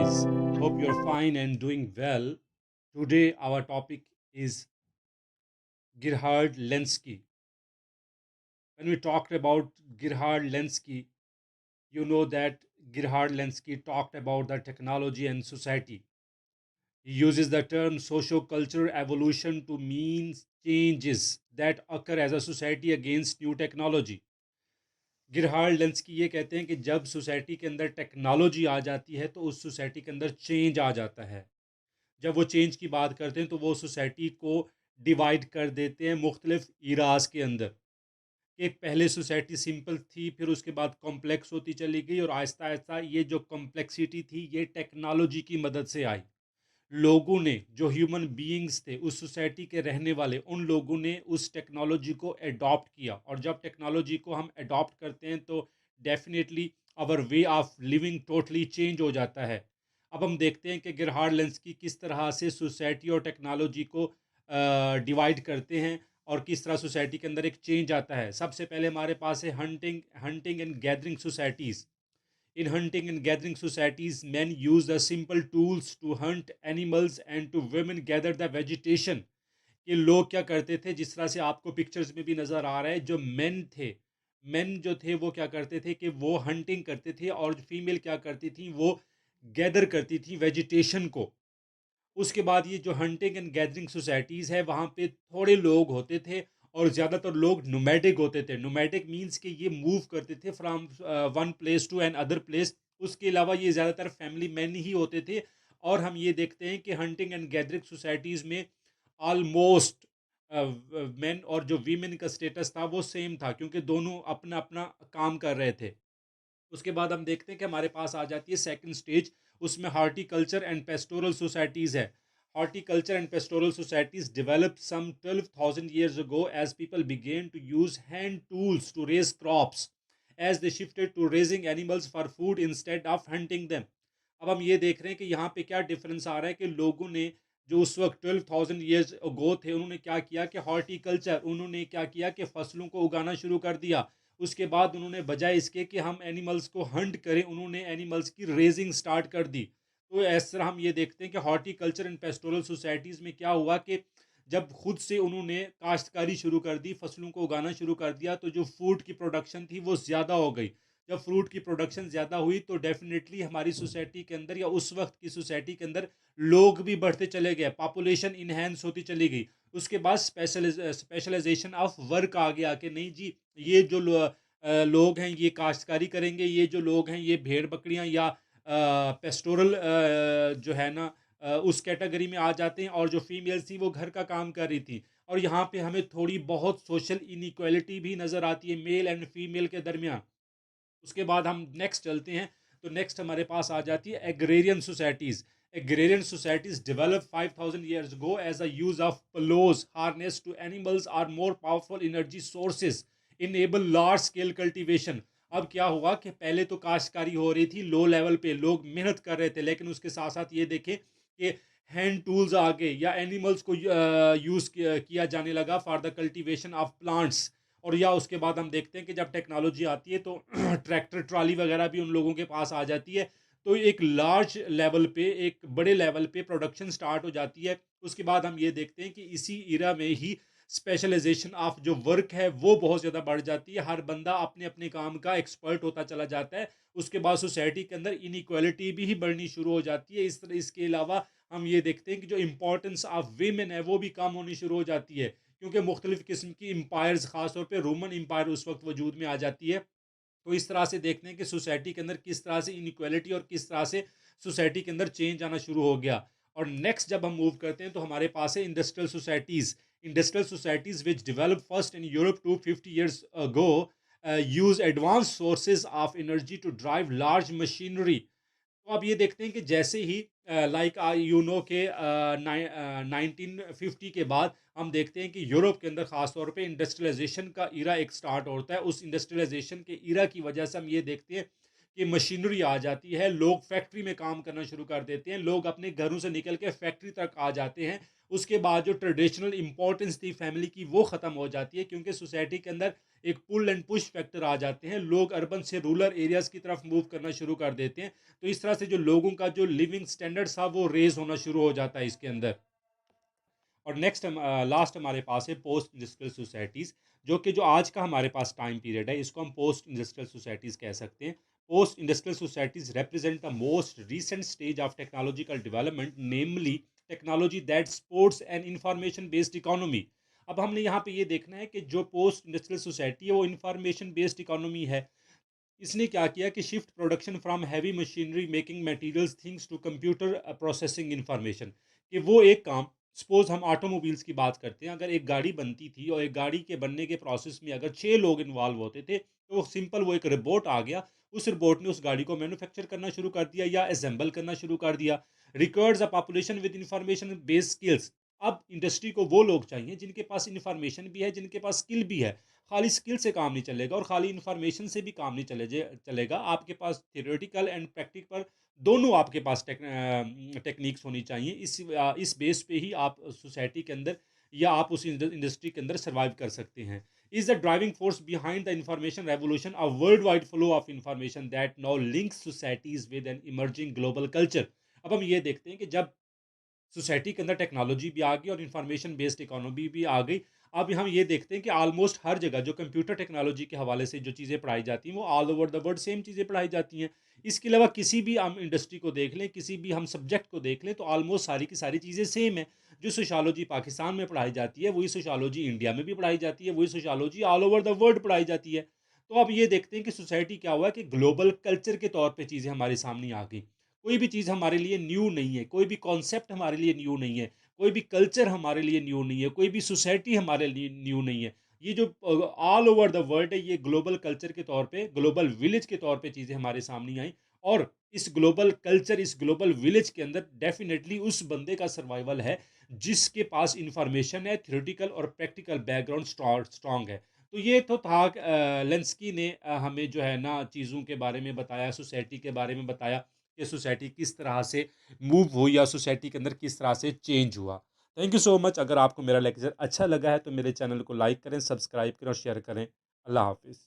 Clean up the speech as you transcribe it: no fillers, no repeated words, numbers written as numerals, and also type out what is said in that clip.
guys. Hope you're fine and doing well. Today, our topic is Gerhard Lenski. When we talked about Gerhard Lenski, you know that Gerhard Lenski talked about the technology and society. He uses the term socio-cultural evolution to mean changes that occur as a society against new technology. गिरहार्ड लेंस्की ये कहते हैं कि जब society के अंदर technology आ जाती है तो उस सोसाइटी के अंदर चेंज आ जाता है। जब वो चेंज की बात करते हैं तो वो सोसाइटी को डिवाइड कर देते हैं मुख्तलिफ इराज के अंदर। एक पहले सोसाइटी सिंपल थी, फिर उसके बाद कॉम्प्लेक्स होती चली गई और आहिस्ता आहिस्ता ये जो कॉम्प्लेक्सिटी थी ये टेक्नोलॉजी की मदद से आई। लोगों ने, जो ह्यूमन बीइंग्स थे उस सोसाइटी के रहने वाले, उन लोगों ने उस टेक्नोलॉजी को अडॉप्ट किया और जब टेक्नोलॉजी को हम अडॉप्ट करते हैं तो definitely our way of living totally change हो जाता है। अब हम देखते हैं कि गिरहार्ड लेंस्की किस तरह से सोसाइटी और टेक्नोलॉजी को डिवाइड करते हैं और किस तरह सोसाइटी के अंदर एक चेंज आता है। सबसे पहले हमारे पास है hunting hunting and gathering societies. In hunting and gathering societies, men use the simple tools to hunt animals and to women gather the vegetation. कि लोग क्या करते थे, जिस तरह से आपको पिक्चर्स में भी नजर आ रहा है, जो मेन थे, मेन जो थे वो क्या करते थे कि वो हंटिंग करते थे और फीमेल क्या करती थी, वो गैदर करती थी वेजिटेशन को। उसके बाद ये जो हंटिंग एंड गैदरिंग सोसाइटीज़ है वहाँ पे थोड़े लोग होते थे और ज़्यादातर लोग नोमैडिक होते थे। नोमैडिक मीन्स कि ये मूव करते थे from one place to another place. उसके अलावा ये ज़्यादातर फैमिली मैन ही होते थे। और हम ये देखते हैं कि हंटिंग एंड गैदरिंग सोसाइटीज़ में ऑलमोस्ट मेन और जो वीमेन का स्टेटस था वो सेम था, क्योंकि दोनों अपना अपना काम कर रहे थे। उसके बाद हम देखते हैं कि हमारे पास आ जाती है सेकंड स्टेज। उसमें हार्टिकल्चर एंड पेस्टोरल सोसाइटीज़ है। Horticulture and pastoral societies developed some 12,000 years ago as people began to use hand tools to raise crops, as they shifted to raising animals for food instead of hunting them. अब हम ये देख रहे हैं कि यहाँ पे क्या डिफरेंस आ रहा है कि लोगों ने जो उस वक्त 12,000 ईयर्स अगो थे उन्होंने क्या किया कि हॉर्टिकल्चर, उन्होंने क्या किया कि फसलों को उगाना शुरू कर दिया। उसके बाद उन्होंने बजाय इसके कि हम एनिमल्स को हंट करें, उन्होंने एनिमल्स की रेजिंग स्टार्ट कर दी। तो इस तरह हम ये देखते हैं कि हॉर्टिकल्चर एंड पेस्टोरल सोसाइटीज़ में क्या हुआ कि जब खुद से उन्होंने काश्तकारी शुरू कर दी, फसलों को उगाना शुरू कर दिया, तो जो फूड की प्रोडक्शन थी वो ज़्यादा हो गई। जब फ्रूट की प्रोडक्शन ज़्यादा हुई तो डेफिनेटली हमारी सोसाइटी के अंदर या उस वक्त की सोसाइटी के अंदर लोग भी बढ़ते चले गए, पॉपुलेशन इन्हेंस होती चली गई। उसके बाद स्पेशलाइजेशन ऑफ वर्क आ गया कि नहीं जी, ये जो लोग हैं ये काश्तकारी करेंगे, ये जो लोग हैं ये भेड़ बकरियां या पेस्टोरल जो है ना उस कैटेगरी में आ जाते हैं। और जो फीमेल्स थी वो घर का काम कर रही थी। और यहाँ पे हमें थोड़ी बहुत सोशल इनइक्वालिटी भी नज़र आती है मेल एंड फीमेल के दरमियान। उसके बाद हम नेक्स्ट चलते हैं तो नेक्स्ट हमारे पास आ जाती है agrarian societies. Agrarian societies develop 5000 years ago as a use of plows harnessed to animals are more powerful energy sources enable large scale cultivation। अब क्या हुआ कि पहले तो काश्तकारी हो रही थी लो लेवल पे, लोग मेहनत कर रहे थे, लेकिन उसके साथ साथ ये देखें कि हैंड टूल्स आ गए या एनिमल्स को यूज़ किया जाने लगा for the cultivation of plants. और या उसके बाद हम देखते हैं कि जब टेक्नोलॉजी आती है तो ट्रैक्टर ट्रॉली वगैरह भी उन लोगों के पास आ जाती है। तो एक लार्ज लेवल पे, एक बड़े लेवल पे प्रोडक्शन स्टार्ट हो जाती है। उसके बाद हम ये देखते हैं कि इसी इरा में ही स्पेशलाइजेशन ऑफ जो वर्क है वो बहुत ज़्यादा बढ़ जाती है। हर बंदा अपने अपने काम का एक्सपर्ट होता चला जाता है। उसके बाद सोसाइटी के अंदर इनइक्वालिटी भी ही बढ़नी शुरू हो जाती है। इस तरह इसके अलावा हम ये देखते हैं कि जो इंपॉर्टेंस ऑफ वीमेन है वो भी कम होनी शुरू हो जाती है, क्योंकि मुख्तलिफ किस्म की एम्पायर्स, खासतौर पर रोमन एम्पायर उस वक्त वजूद में आ जाती है। तो इस तरह से देखते हैं कि सोसाइटी के अंदर किस तरह से इनइक्वालिटी और किस तरह से सोसाइटी के अंदर चेंज आना शुरू हो गया। और नेक्स्ट जब हम मूव करते हैं तो हमारे पास है industrial societies. Industrial societies which develop first in Europe two 50 years ago use advance sources of energy to drive large machinery. तो अब ये देखते हैं कि जैसे ही लाइक यू नो के 1950 के बाद हम देखते हैं कि यूरोप के अंदर ख़ास तौर पे इंडस्ट्रियलाइजेशन का इरा एक स्टार्ट होता है। उस इंडस्ट्रियलाइजेशन के इरा की वजह से हम ये देखते हैं कि मशीनरी आ जाती है, लोग फैक्ट्री में काम करना शुरू कर देते हैं, लोग अपने घरों से निकल के फैक्ट्री तक आ जाते हैं। उसके बाद जो ट्रेडिशनल इंपॉर्टेंस थी फैमिली की वो ख़त्म हो जाती है, क्योंकि सोसाइटी के अंदर एक पुल एंड पुश फैक्टर आ जाते हैं, लोग अर्बन से रूरल एरियाज़ की तरफ मूव करना शुरू कर देते हैं। तो इस तरह से जो लोगों का जो लिविंग स्टैंडर्ड था वो रेज होना शुरू हो जाता है इसके अंदर। और नेक्स्ट लास्ट हमारे पास है पोस्ट इंडस्ट्रियल सोसाइटीज़, जो कि जो आज का हमारे पास टाइम पीरियड है इसको हम पोस्ट इंडस्ट्रियल सोसाइटीज़ कह सकते हैं। Post industrial societies represent the most recent stage of technological development, namely technology that supports an information based economy. अब हमने यहाँ पे ये देखना है कि जो पोस्ट इंडस्ट्रियल सोसाइटी है वो इंफॉर्मेशन बेस्ड इकोनॉमी है। इसने क्या किया कि shift production from heavy machinery making materials things to computer processing information. कि वो एक काम, सपोज हम ऑटोमोबाइल्स की बात करते हैं, अगर एक गाड़ी बनती थी और एक गाड़ी के बनने के प्रोसेस में अगर 6 लोग इन्वॉल्व होते थे, तो वो सिंपल वो एक रोबोट आ गया, उस रोबोट ने उस गाड़ी को मैन्युफैक्चर करना शुरू कर दिया या असेंबल करना शुरू कर दिया। Requires a population with information based skills. अब इंडस्ट्री को वो लोग चाहिए जिनके पास इंफॉर्मेशन भी है, जिनके पास स्किल भी है। खाली स्किल से काम नहीं चलेगा और खाली इंफॉर्मेशन से भी काम नहीं चलेगा। आपके पास थियोरेटिकल एंड प्रैक्टिकल दोनों आपके पास टेक्निक्स होनी चाहिए। इस बेस पे ही आप सोसाइटी के अंदर या आप उस इंडस्ट्री के अंदर सर्वाइव कर सकते हैं। Is the driving force behind the information revolution, a world wide flow of information that now links societies with an emerging global culture. अब हम ये देखते हैं कि जब सोसाइटी के अंदर टेक्नोलॉजी भी आ गई और इंफॉर्मेशन बेस्ड इकोनॉमी भी आ गई। अब हम ये देखते हैं कि ऑलमोस्ट हर जगह जो कंप्यूटर टेक्नोलॉजी के हवाले से जो चीज़ें पढ़ाई जाती हैं वो all over the world same चीज़ें पढ़ाई जाती हैं। इसके अलावा किसी भी हम इंडस्ट्री को देख लें, किसी भी हम सब्जेक्ट को देख लें, तो ऑलमोस्ट सारी की सारी चीज़ें सेम है। जो सोशालॉजी पाकिस्तान में पढ़ाई जाती है वही सोशालॉजी इंडिया में भी पढ़ाई जाती है, वही sociology all over the world पढ़ाई जाती है। तो अब ये देखते हैं कि सोसाइटी क्या हुआ है कि ग्लोबल कल्चर के तौर पे चीज़ें हमारे सामने आ गई। कोई भी चीज़ हमारे लिए न्यू नहीं है, कोई भी कॉन्सेप्ट हमारे लिए न्यू नहीं है, कोई भी कल्चर हमारे लिए न्यू नहीं है, कोई भी सोसाइटी हमारे लिए न्यू नहीं है। ये जो ऑल ओवर द वर्ल्ड है, ये ग्लोबल कल्चर के तौर पे, ग्लोबल विलेज के तौर पे चीज़ें हमारे सामने आई। और इस ग्लोबल कल्चर, इस ग्लोबल विलेज के अंदर डेफिनेटली उस बंदे का सर्वाइवल है जिसके पास इंफॉर्मेशन है, थ्योरेटिकल और प्रैक्टिकल बैकग्राउंड स्ट्रॉन्ग है। तो ये तो था लेंस्की ने हमें जो है ना चीज़ों के बारे में बताया, सोसाइटी के बारे में बताया कि सोसाइटी किस तरह से मूव हुई या सोसाइटी के अंदर किस तरह से चेंज हुआ। Thank you so much. अगर आपको मेरा लेक्चर अच्छा लगा है तो मेरे चैनल को लाइक करें, सब्सक्राइब करें और शेयर करें। अल्लाह हाफिज़।